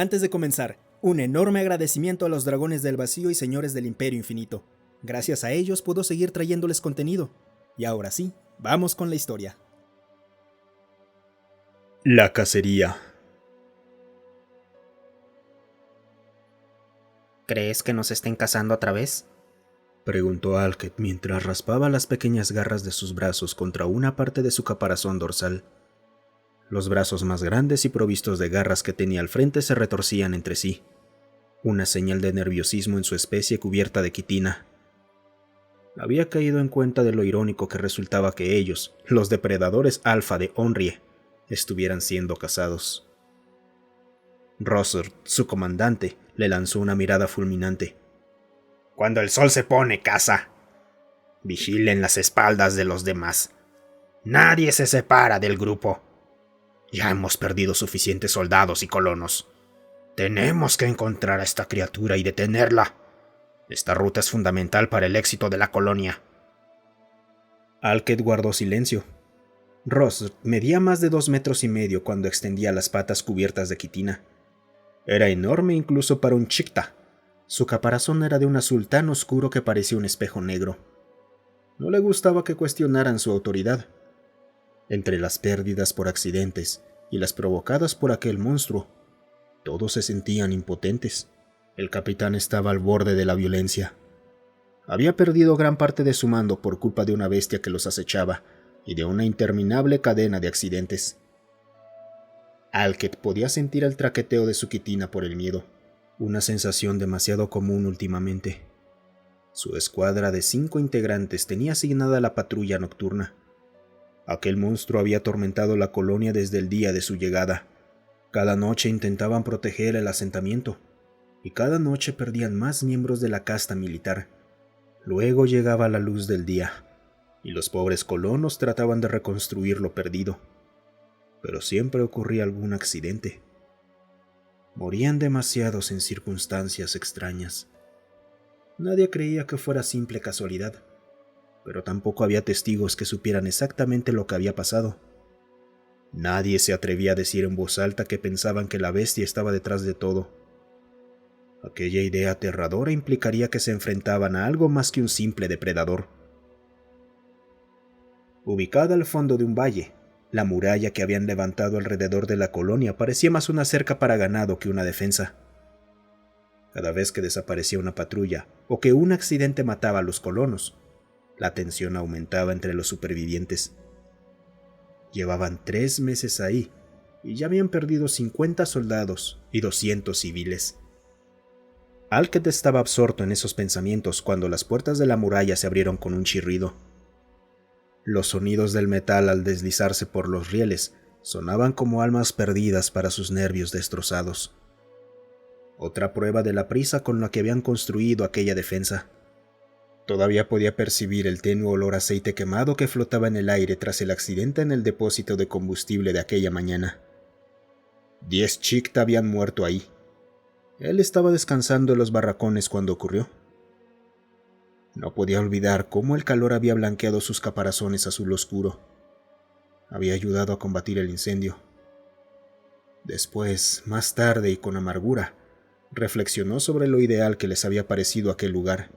Antes de comenzar, un enorme agradecimiento a los dragones del vacío y señores del Imperio Infinito. Gracias a ellos puedo seguir trayéndoles contenido. Y ahora sí, vamos con la historia. La cacería. ¿Crees que nos estén cazando otra vez? Preguntó Alket mientras raspaba las pequeñas garras de sus brazos contra una parte de su caparazón dorsal. Los brazos más grandes y provistos de garras que tenía al frente se retorcían entre sí, una señal de nerviosismo en su especie cubierta de quitina. Había caído en cuenta de lo irónico que resultaba que ellos, los depredadores alfa de Onrie, estuvieran siendo cazados. Rosser, su comandante, le lanzó una mirada fulminante. Cuando el sol se pone, caza. Vigilen las espaldas de los demás. Nadie se separa del grupo. Ya hemos perdido suficientes soldados y colonos. Tenemos que encontrar a esta criatura y detenerla. Esta ruta es fundamental para el éxito de la colonia. Alket guardó silencio. Ross medía más de 2 metros y medio cuando extendía las patas cubiertas de quitina. Era enorme incluso para un chicta. Su caparazón era de un azul tan oscuro que parecía un espejo negro. No le gustaba que cuestionaran su autoridad. Entre las pérdidas por accidentes y las provocadas por aquel monstruo, todos se sentían impotentes. El capitán estaba al borde de la violencia. Había perdido gran parte de su mando por culpa de una bestia que los acechaba y de una interminable cadena de accidentes. Alket podía sentir el traqueteo de su quitina por el miedo, una sensación demasiado común últimamente. Su escuadra de 5 integrantes tenía asignada la patrulla nocturna. Aquel monstruo había atormentado la colonia desde el día de su llegada. Cada noche intentaban proteger el asentamiento, y cada noche perdían más miembros de la casta militar. Luego llegaba la luz del día, y los pobres colonos trataban de reconstruir lo perdido. Pero siempre ocurría algún accidente. Morían demasiados en circunstancias extrañas. Nadie creía que fuera simple casualidad, pero tampoco había testigos que supieran exactamente lo que había pasado. Nadie se atrevía a decir en voz alta que pensaban que la bestia estaba detrás de todo. Aquella idea aterradora implicaría que se enfrentaban a algo más que un simple depredador. Ubicada al fondo de un valle, la muralla que habían levantado alrededor de la colonia parecía más una cerca para ganado que una defensa. Cada vez que desaparecía una patrulla o que un accidente mataba a los colonos, la tensión aumentaba entre los supervivientes. Llevaban 3 meses ahí y ya habían perdido 50 soldados y 200 civiles. Alket estaba absorto en esos pensamientos cuando las puertas de la muralla se abrieron con un chirrido. Los sonidos del metal al deslizarse por los rieles sonaban como almas perdidas para sus nervios destrozados. Otra prueba de la prisa con la que habían construido aquella defensa. Todavía podía percibir el tenue olor a aceite quemado que flotaba en el aire tras el accidente en el depósito de combustible de aquella mañana. 10 chicta habían muerto ahí. Él estaba descansando en los barracones cuando ocurrió. No podía olvidar cómo el calor había blanqueado sus caparazones azul oscuro. Había ayudado a combatir el incendio. Después, más tarde y con amargura, reflexionó sobre lo ideal que les había parecido aquel lugar.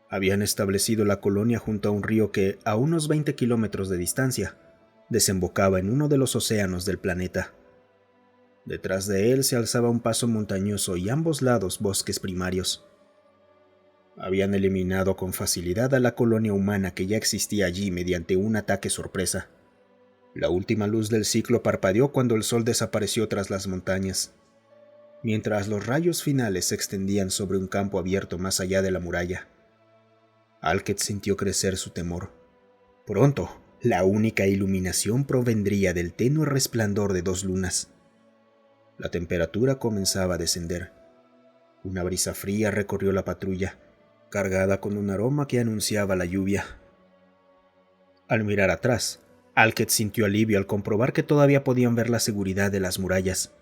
Habían establecido la colonia junto a un río que, a unos 20 kilómetros de distancia, desembocaba en uno de los océanos del planeta. Detrás de él se alzaba un paso montañoso y a ambos lados bosques primarios. Habían eliminado con facilidad a la colonia humana que ya existía allí mediante un ataque sorpresa. La última luz del ciclo parpadeó cuando el sol desapareció tras las montañas, mientras los rayos finales se extendían sobre un campo abierto más allá de la muralla. Alket sintió crecer su temor. Pronto, la única iluminación provendría del tenue resplandor de 2 lunas. La temperatura comenzaba a descender. Una brisa fría recorrió la patrulla, cargada con un aroma que anunciaba la lluvia. Al mirar atrás, Alket sintió alivio al comprobar que todavía podían ver la seguridad de las murallas.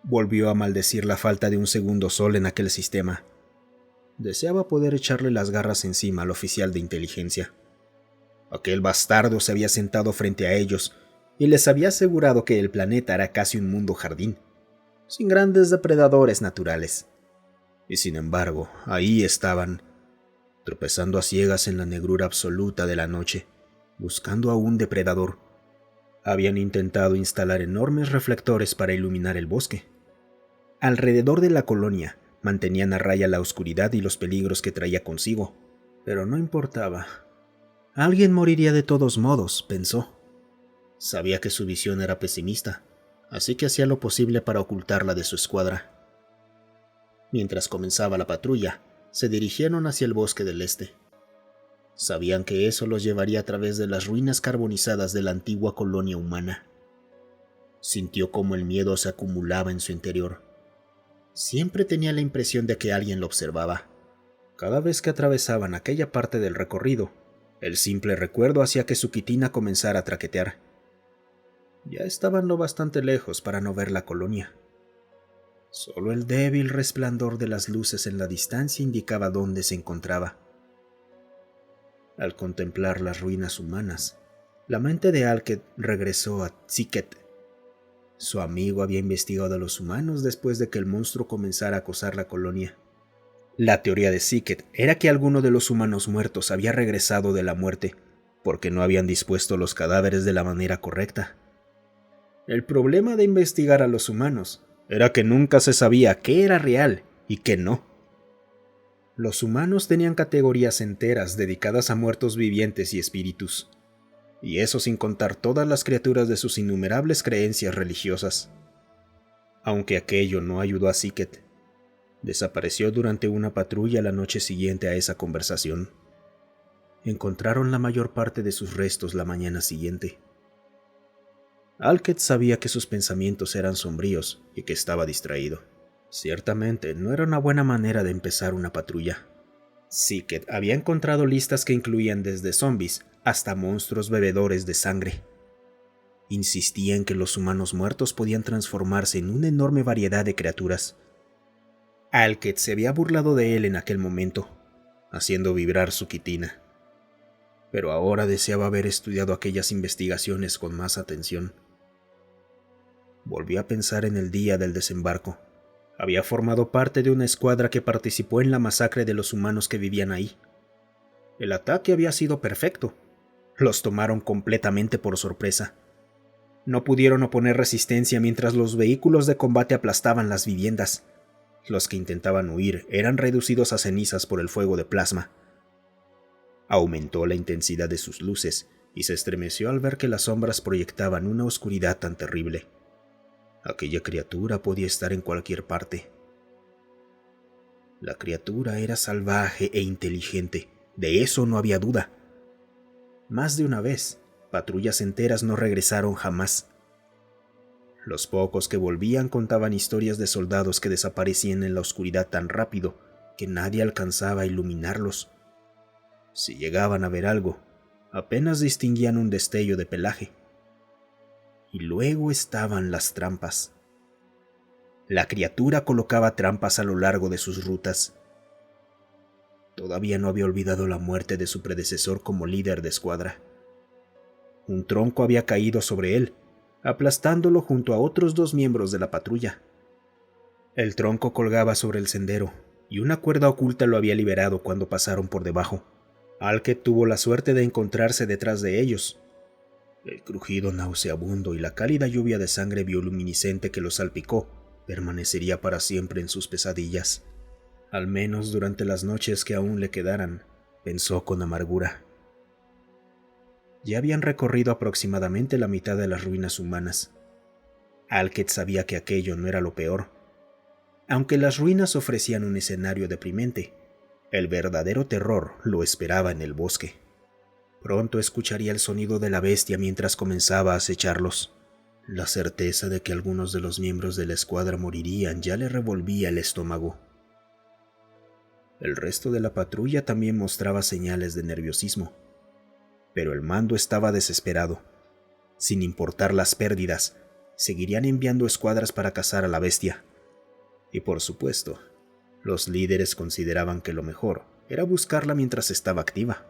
Volvió a maldecir la falta de un segundo sol en aquel sistema. Deseaba poder echarle las garras encima al oficial de inteligencia. Aquel bastardo se había sentado frente a ellos y les había asegurado que el planeta era casi un mundo jardín. sin grandes depredadores naturales. Y sin embargo, ahí estaban, tropezando a ciegas en la negrura absoluta de la noche, buscando a un depredador. Habían intentado instalar enormes reflectores para iluminar el bosque. Alrededor de la colonia mantenían a raya la oscuridad y los peligros que traía consigo, pero no importaba. Alguien moriría de todos modos, pensó. Sabía que su visión era pesimista, así que hacía lo posible para ocultarla de su escuadra. Mientras comenzaba la patrulla, se dirigieron hacia el bosque del este. Sabían que eso los llevaría a través de las ruinas carbonizadas de la antigua colonia humana. Sintió cómo el miedo se acumulaba en su interior. Siempre tenía la impresión de que alguien lo observaba. Cada vez que atravesaban aquella parte del recorrido, el simple recuerdo hacía que su quitina comenzara a traquetear. Ya estaban lo bastante lejos para no ver la colonia. Solo el débil resplandor de las luces en la distancia indicaba dónde se encontraba. Al contemplar las ruinas humanas, la mente de Alked regresó a Tsiket. Su amigo había investigado a los humanos después de que el monstruo comenzara a acosar la colonia. La teoría de Tsiket era que alguno de los humanos muertos había regresado de la muerte porque no habían dispuesto los cadáveres de la manera correcta. El problema de investigar a los humanos era que nunca se sabía qué era real y qué no. Los humanos tenían categorías enteras dedicadas a muertos vivientes y espíritus, y eso sin contar todas las criaturas de sus innumerables creencias religiosas. Aunque aquello no ayudó a Tsiket, desapareció durante una patrulla la noche siguiente a esa conversación. Encontraron la mayor parte de sus restos la mañana siguiente. Alked sabía que sus pensamientos eran sombríos y que estaba distraído. Ciertamente no era una buena manera de empezar una patrulla. Tsiket había encontrado listas que incluían desde zombies hasta monstruos bebedores de sangre. Insistía en que los humanos muertos podían transformarse en una enorme variedad de criaturas. Alked se había burlado de él en aquel momento, haciendo vibrar su quitina. Pero ahora deseaba haber estudiado aquellas investigaciones con más atención. Volvió a pensar en el día del desembarco. Había formado parte de una escuadra que participó en la masacre de los humanos que vivían ahí. El ataque había sido perfecto. Los tomaron completamente por sorpresa. No pudieron oponer resistencia mientras los vehículos de combate aplastaban las viviendas. Los que intentaban huir eran reducidos a cenizas por el fuego de plasma. Aumentó la intensidad de sus luces y se estremeció al ver que las sombras proyectaban una oscuridad tan terrible. Aquella criatura podía estar en cualquier parte. La criatura era salvaje e inteligente, de eso no había duda. Más de una vez, patrullas enteras no regresaron jamás. Los pocos que volvían contaban historias de soldados que desaparecían en la oscuridad tan rápido que nadie alcanzaba a iluminarlos. Si llegaban a ver algo, apenas distinguían un destello de pelaje. Y luego estaban las trampas. La criatura colocaba trampas a lo largo de sus rutas. Todavía no había olvidado la muerte de su predecesor como líder de escuadra. Un tronco había caído sobre él, aplastándolo junto a otros 2 miembros de la patrulla. El tronco colgaba sobre el sendero, y una cuerda oculta lo había liberado cuando pasaron por debajo. Alked tuvo la suerte de encontrarse detrás de ellos. El crujido nauseabundo y la cálida lluvia de sangre bioluminiscente que lo salpicó permanecería para siempre en sus pesadillas, al menos durante las noches que aún le quedaran, pensó con amargura. Ya habían recorrido aproximadamente la mitad de las ruinas humanas. Alked sabía que aquello no era lo peor. Aunque las ruinas ofrecían un escenario deprimente, el verdadero terror lo esperaba en el bosque. Pronto escucharía el sonido de la bestia mientras comenzaba a acecharlos. La certeza de que algunos de los miembros de la escuadra morirían ya le revolvía el estómago. El resto de la patrulla también mostraba señales de nerviosismo, pero el mando estaba desesperado. Sin importar las pérdidas, seguirían enviando escuadras para cazar a la bestia. Y por supuesto, los líderes consideraban que lo mejor era buscarla mientras estaba activa.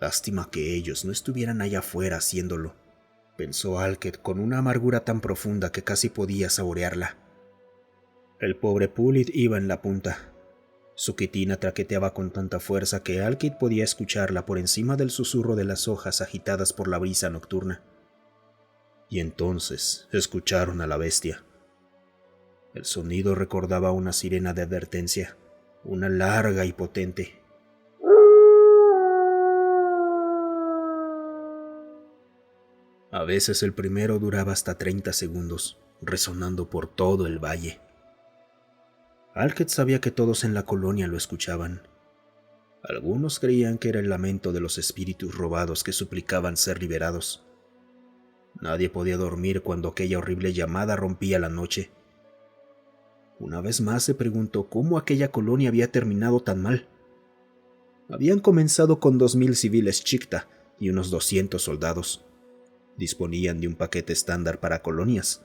Lástima que ellos no estuvieran allá afuera haciéndolo, pensó Alked con una amargura tan profunda que casi podía saborearla. El pobre Pullet iba en la punta. Su quitina traqueteaba con tanta fuerza que Alkid podía escucharla por encima del susurro de las hojas agitadas por la brisa nocturna. Y entonces escucharon a la bestia. El sonido recordaba una sirena de advertencia, una larga y potente. A veces el primero duraba hasta 30 segundos, resonando por todo el valle. Alked sabía que todos en la colonia lo escuchaban. Algunos creían que era el lamento de los espíritus robados que suplicaban ser liberados. Nadie podía dormir cuando aquella horrible llamada rompía la noche. Una vez más se preguntó cómo aquella colonia había terminado tan mal. Habían comenzado con 2000 civiles Chicta y unos 200 soldados. Disponían de un paquete estándar para colonias,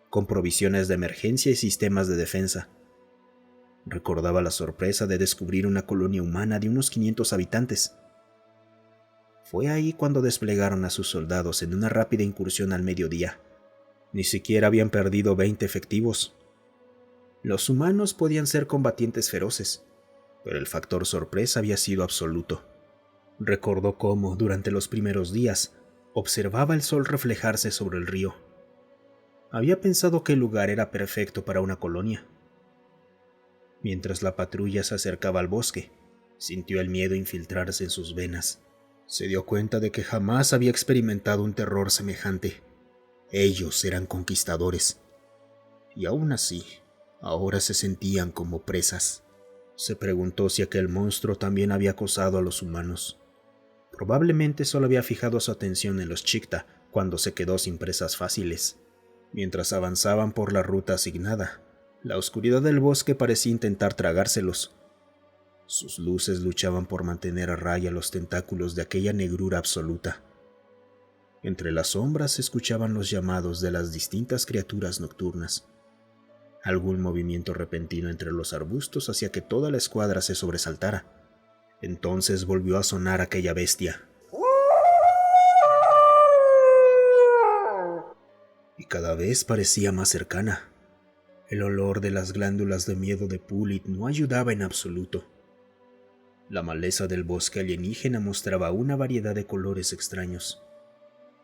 con provisiones de emergencia y sistemas de defensa. Recordaba la sorpresa de descubrir una colonia humana de unos 500 habitantes. Fue ahí cuando desplegaron a sus soldados en una rápida incursión al mediodía. Ni siquiera habían perdido 20 efectivos. Los humanos podían ser combatientes feroces, pero el factor sorpresa había sido absoluto. Recordó cómo, durante los primeros días, observaba el sol reflejarse sobre el río. Había pensado que el lugar era perfecto para una colonia. Mientras la patrulla se acercaba al bosque, sintió el miedo infiltrarse en sus venas. Se dio cuenta de que jamás había experimentado un terror semejante. Ellos eran conquistadores. Y aún así, ahora se sentían como presas. Se preguntó si aquel monstruo también había acosado a los humanos. Probablemente solo había fijado su atención en los Chicta cuando se quedó sin presas fáciles. Mientras avanzaban por la ruta asignada, la oscuridad del bosque parecía intentar tragárselos. Sus luces luchaban por mantener a raya los tentáculos de aquella negrura absoluta. Entre las sombras se escuchaban los llamados de las distintas criaturas nocturnas. Algún movimiento repentino entre los arbustos hacía que toda la escuadra se sobresaltara. Entonces volvió a sonar aquella bestia. Y cada vez parecía más cercana. El olor de las glándulas de miedo de Pullet no ayudaba en absoluto. La maleza del bosque alienígena mostraba una variedad de colores extraños.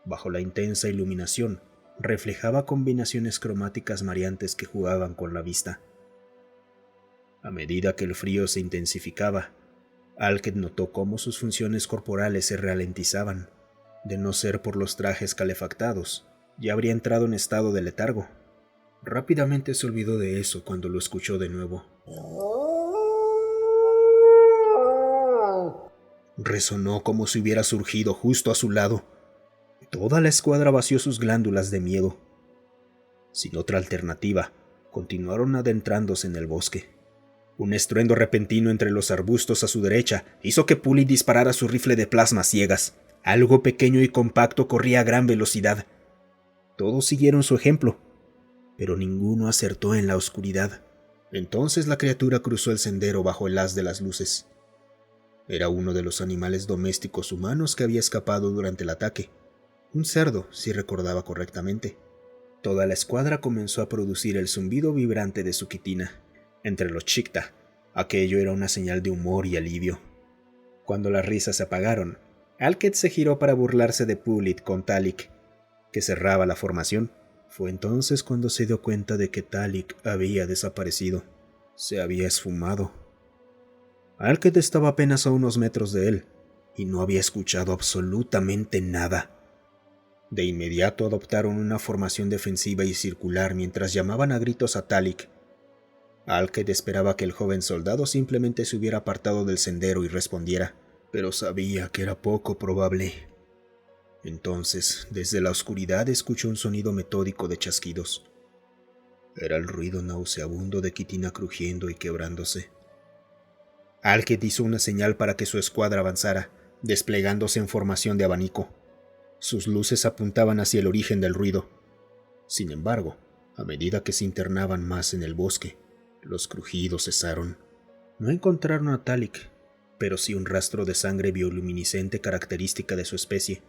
Bajo la intensa iluminación, reflejaba combinaciones cromáticas mareantes que jugaban con la vista. A medida que el frío se intensificaba, Alked notó cómo sus funciones corporales se ralentizaban. De no ser por los trajes calefactados, ya habría entrado en estado de letargo. Rápidamente se olvidó de eso cuando lo escuchó de nuevo. Resonó como si hubiera surgido justo a su lado. Toda la escuadra vació sus glándulas de miedo. Sin otra alternativa, continuaron adentrándose en el bosque. Un estruendo repentino entre los arbustos a su derecha hizo que Pullet disparara su rifle de plasma ciegas. Algo pequeño y compacto corría a gran velocidad. Todos siguieron su ejemplo, pero ninguno acertó en la oscuridad. Entonces la criatura cruzó el sendero bajo el haz de las luces. Era uno de los animales domésticos humanos que había escapado durante el ataque. Un cerdo, si recordaba correctamente. Toda la escuadra comenzó a producir el zumbido vibrante de su quitina. Entre los Chicta, aquello era una señal de humor y alivio. Cuando las risas se apagaron, Alked se giró para burlarse de Pullet con Talik, que cerraba la formación. Fue entonces cuando se dio cuenta de que Talik había desaparecido. Se había esfumado. Alked estaba apenas a unos metros de él, y no había escuchado absolutamente nada. De inmediato adoptaron una formación defensiva y circular mientras llamaban a gritos a Talik. Alked esperaba que el joven soldado simplemente se hubiera apartado del sendero y respondiera, pero sabía que era poco probable. Entonces, desde la oscuridad escuchó un sonido metódico de chasquidos. Era el ruido nauseabundo de quitina crujiendo y quebrándose. Alked hizo una señal para que su escuadra avanzara, desplegándose en formación de abanico. Sus luces apuntaban hacia el origen del ruido. Sin embargo, a medida que se internaban más en el bosque, los crujidos cesaron. No encontraron a Talik, pero sí un rastro de sangre bioluminiscente característica de su especie.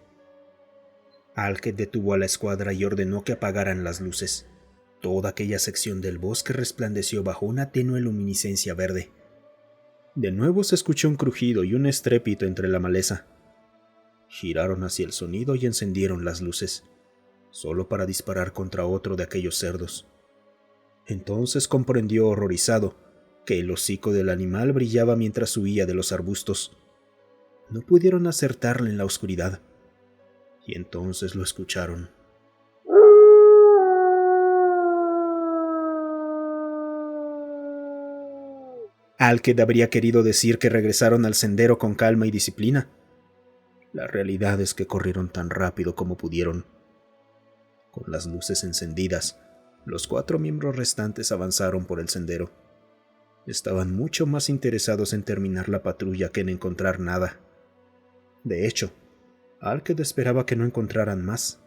Alked detuvo a la escuadra y ordenó que apagaran las luces. Toda aquella sección del bosque resplandeció bajo una tenue luminiscencia verde. De nuevo se escuchó un crujido y un estrépito entre la maleza. Giraron hacia el sonido y encendieron las luces, solo para disparar contra otro de aquellos cerdos. Entonces comprendió horrorizado que el hocico del animal brillaba mientras huía de los arbustos. No pudieron acertarle en la oscuridad, y entonces lo escucharon. Alked habría querido decir que regresaron al sendero con calma y disciplina. La realidad es que corrieron tan rápido como pudieron. Con las luces encendidas, los 4 miembros restantes avanzaron por el sendero. Estaban mucho más interesados en terminar la patrulla que en encontrar nada. De hecho, Alked esperaba que no encontraran más,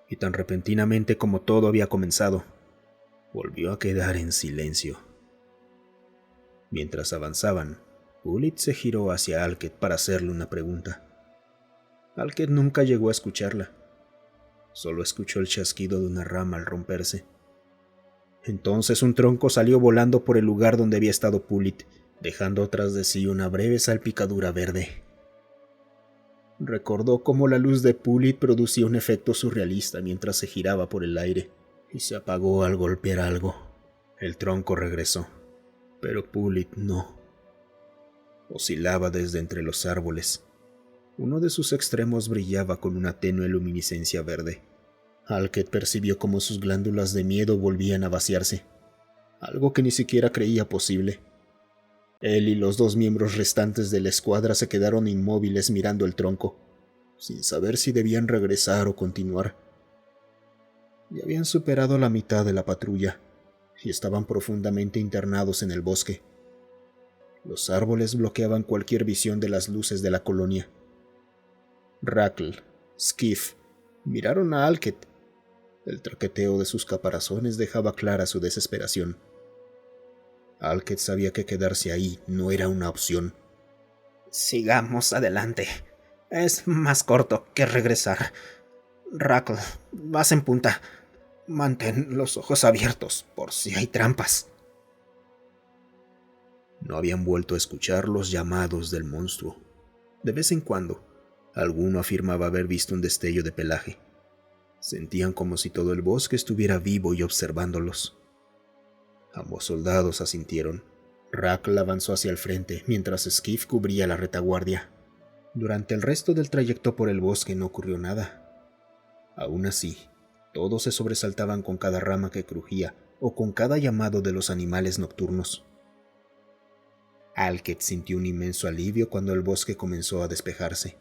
y tan repentinamente como todo había comenzado, volvió a quedar en silencio. Mientras avanzaban, Pulitz se giró hacia Alked para hacerle una pregunta. Alked nunca llegó a escucharla. Solo escuchó el chasquido de una rama al romperse. Entonces un tronco salió volando por el lugar donde había estado Pulitz, dejando tras de sí una breve salpicadura verde. Recordó cómo la luz de Pulitz producía un efecto surrealista mientras se giraba por el aire, y se apagó al golpear algo. El tronco regresó, pero Pulitz no. Oscilaba desde entre los árboles. Uno de sus extremos brillaba con una tenue luminiscencia verde. Alked percibió cómo sus glándulas de miedo volvían a vaciarse, algo que ni siquiera creía posible. Él y los 2 miembros restantes de la escuadra se quedaron inmóviles mirando el tronco, sin saber si debían regresar o continuar. Ya habían superado la mitad de la patrulla y estaban profundamente internados en el bosque. Los árboles bloqueaban cualquier visión de las luces de la colonia. Rackle, Skiff, miraron a Alked. El traqueteo de sus caparazones dejaba clara su desesperación. Alked sabía que quedarse ahí no era una opción. Sigamos adelante. Es más corto que regresar. Rackle, vas en punta. Mantén los ojos abiertos por si hay trampas. No habían vuelto a escuchar los llamados del monstruo. De vez en cuando, alguno afirmaba haber visto un destello de pelaje. Sentían como si todo el bosque estuviera vivo y observándolos. Ambos soldados asintieron. Rackle avanzó hacia el frente, mientras Skiff cubría la retaguardia. Durante el resto del trayecto por el bosque no ocurrió nada. Aún así, todos se sobresaltaban con cada rama que crujía o con cada llamado de los animales nocturnos. Alked sintió un inmenso alivio cuando el bosque comenzó a despejarse.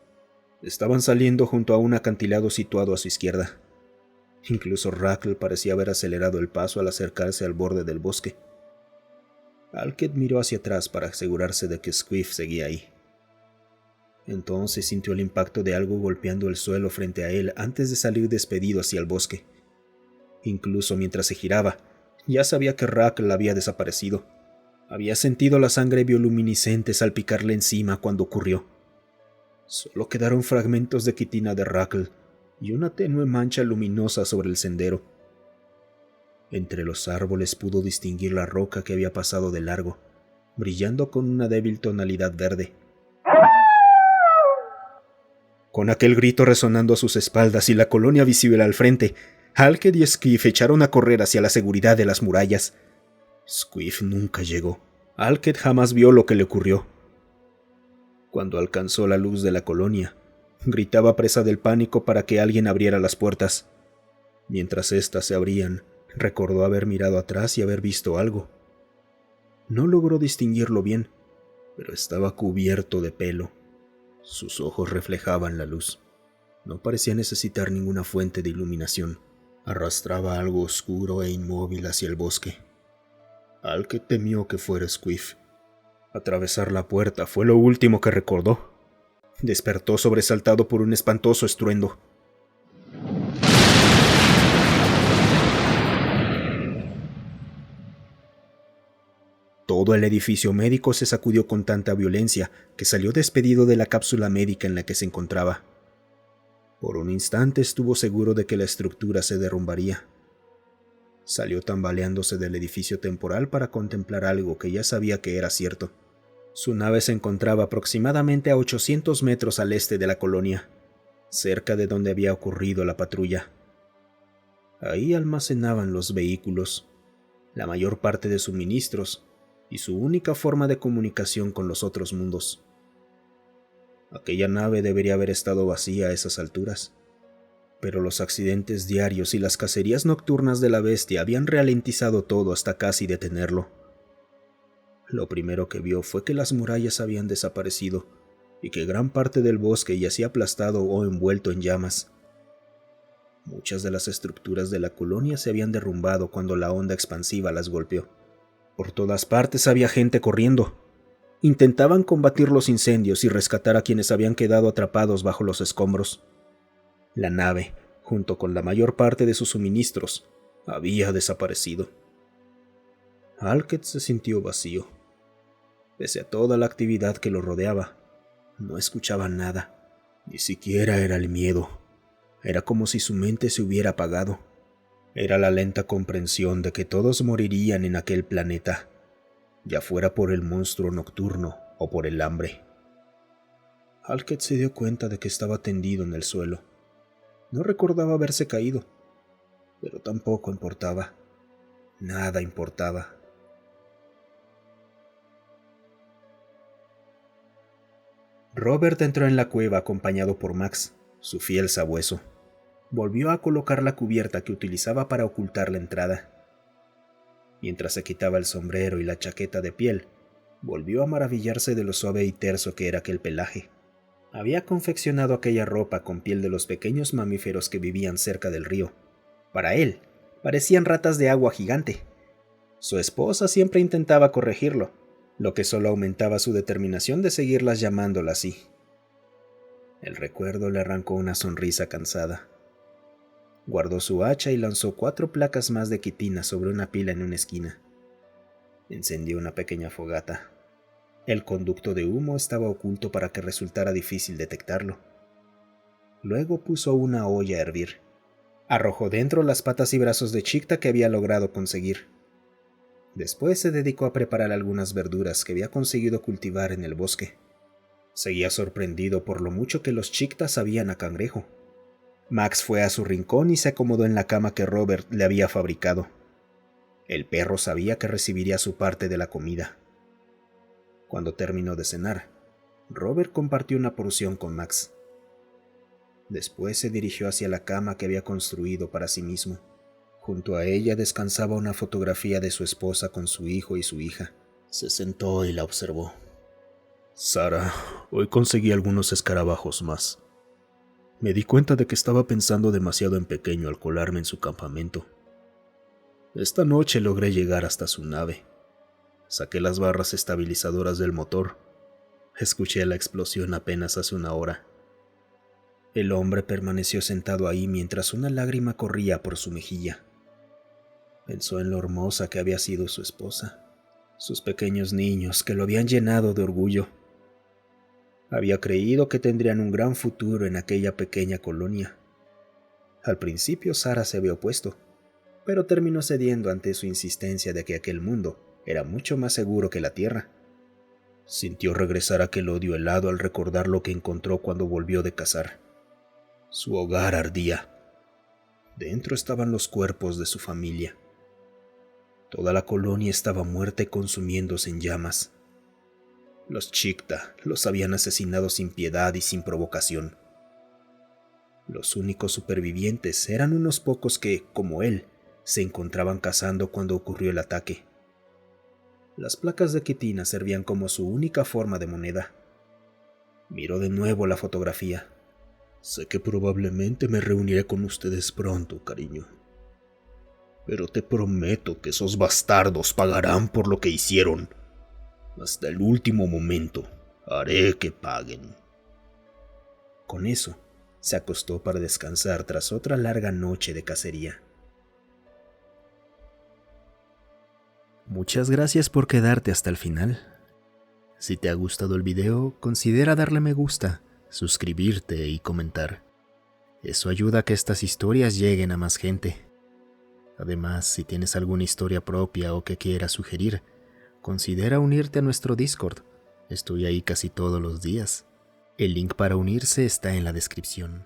Estaban saliendo junto a un acantilado situado a su izquierda. Incluso Rackle parecía haber acelerado el paso al acercarse al borde del bosque. Alked miró hacia atrás para asegurarse de que Skiff seguía ahí. Entonces sintió el impacto de algo golpeando el suelo frente a él antes de salir despedido hacia el bosque. Incluso mientras se giraba, ya sabía que Rackle había desaparecido. Había sentido la sangre bioluminiscente salpicarle encima cuando ocurrió. Solo quedaron fragmentos de quitina de Rackle y una tenue mancha luminosa sobre el sendero. Entre los árboles pudo distinguir la roca que había pasado de largo, brillando con una débil tonalidad verde. Con aquel grito resonando a sus espaldas y la colonia visible al frente, Alked y Skiff echaron a correr hacia la seguridad de las murallas. Skiff nunca llegó. Alked jamás vio lo que le ocurrió. Cuando alcanzó la luz de la colonia, gritaba presa del pánico para que alguien abriera las puertas. Mientras éstas se abrían, recordó haber mirado atrás y haber visto algo. No logró distinguirlo bien, pero estaba cubierto de pelo. Sus ojos reflejaban la luz. No parecía necesitar ninguna fuente de iluminación. Arrastraba algo oscuro e inmóvil hacia el bosque. Alked temió que fuera Skiff. Atravesar la puerta fue lo último que recordó. Despertó sobresaltado por un espantoso estruendo. Todo el edificio médico se sacudió con tanta violencia que salió despedido de la cápsula médica en la que se encontraba. Por un instante estuvo seguro de que la estructura se derrumbaría. Salió tambaleándose del edificio temporal para contemplar algo que ya sabía que era cierto. Su nave se encontraba aproximadamente a 800 metros al este de la colonia, cerca de donde había ocurrido la patrulla. Ahí almacenaban los vehículos, la mayor parte de suministros y su única forma de comunicación con los otros mundos. Aquella nave debería haber estado vacía a esas alturas, pero los accidentes diarios y las cacerías nocturnas de la bestia habían ralentizado todo hasta casi detenerlo. Lo primero que vio fue que las murallas habían desaparecido y que gran parte del bosque yacía aplastado o envuelto en llamas. Muchas de las estructuras de la colonia se habían derrumbado cuando la onda expansiva las golpeó. Por todas partes había gente corriendo. Intentaban combatir los incendios y rescatar a quienes habían quedado atrapados bajo los escombros. La nave, junto con la mayor parte de sus suministros, había desaparecido. Halkett se sintió vacío. Pese a toda la actividad que lo rodeaba, no escuchaba nada. Ni siquiera era el miedo. Era como si su mente se hubiera apagado. Era la lenta comprensión de que todos morirían en aquel planeta, ya fuera por el monstruo nocturno o por el hambre. Halkett se dio cuenta de que estaba tendido en el suelo. No recordaba haberse caído, pero tampoco importaba. Nada importaba. Robert entró en la cueva acompañado por Max, su fiel sabueso. Volvió a colocar la cubierta que utilizaba para ocultar la entrada. Mientras se quitaba el sombrero y la chaqueta de piel, volvió a maravillarse de lo suave y terso que era aquel pelaje. Había confeccionado aquella ropa con piel de los pequeños mamíferos que vivían cerca del río. Para él, parecían ratas de agua gigante. Su esposa siempre intentaba corregirlo, lo que solo aumentaba su determinación de seguirlas llamándola así. El recuerdo le arrancó una sonrisa cansada. Guardó su hacha y lanzó 4 placas más de quitina sobre una pila en una esquina. Encendió una pequeña fogata. El conducto de humo estaba oculto para que resultara difícil detectarlo. Luego puso una olla a hervir. Arrojó dentro las patas y brazos de Chicta que había logrado conseguir. Después se dedicó a preparar algunas verduras que había conseguido cultivar en el bosque. Seguía sorprendido por lo mucho que los Chicta sabían a cangrejo. Max fue a su rincón y se acomodó en la cama que Robert le había fabricado. El perro sabía que recibiría su parte de la comida. Cuando terminó de cenar, Robert compartió una porción con Max. Después se dirigió hacia la cama que había construido para sí mismo. Junto a ella descansaba una fotografía de su esposa con su hijo y su hija. Se sentó y la observó. Sara, hoy conseguí algunos escarabajos más. Me di cuenta de que estaba pensando demasiado en pequeño al colarme en su campamento. Esta noche logré llegar hasta su nave. Saqué las barras estabilizadoras del motor. Escuché la explosión apenas hace una hora. El hombre permaneció sentado ahí mientras una lágrima corría por su mejilla. Pensó en lo hermosa que había sido su esposa, sus pequeños niños que lo habían llenado de orgullo. Había creído que tendrían un gran futuro en aquella pequeña colonia. Al principio Sara se había opuesto, pero terminó cediendo ante su insistencia de que aquel mundo era mucho más seguro que la Tierra. Sintió regresar aquel odio helado al recordar lo que encontró cuando volvió de cazar. Su hogar ardía. Dentro estaban los cuerpos de su familia. Toda la colonia estaba muerta y consumiéndose en llamas. Los Chicta los habían asesinado sin piedad y sin provocación. Los únicos supervivientes eran unos pocos que, como él, se encontraban cazando cuando ocurrió el ataque. Las placas de quitina servían como su única forma de moneda. Miró de nuevo la fotografía. Sé que probablemente me reuniré con ustedes pronto, cariño. Pero te prometo que esos bastardos pagarán por lo que hicieron. Hasta el último momento haré que paguen. Con eso, se acostó para descansar tras otra larga noche de cacería. Muchas gracias por quedarte hasta el final. Si te ha gustado el video, considera darle me gusta, suscribirte y comentar. Eso ayuda a que estas historias lleguen a más gente. Además, si tienes alguna historia propia o que quieras sugerir, considera unirte a nuestro Discord. Estoy ahí casi todos los días. El link para unirse está en la descripción.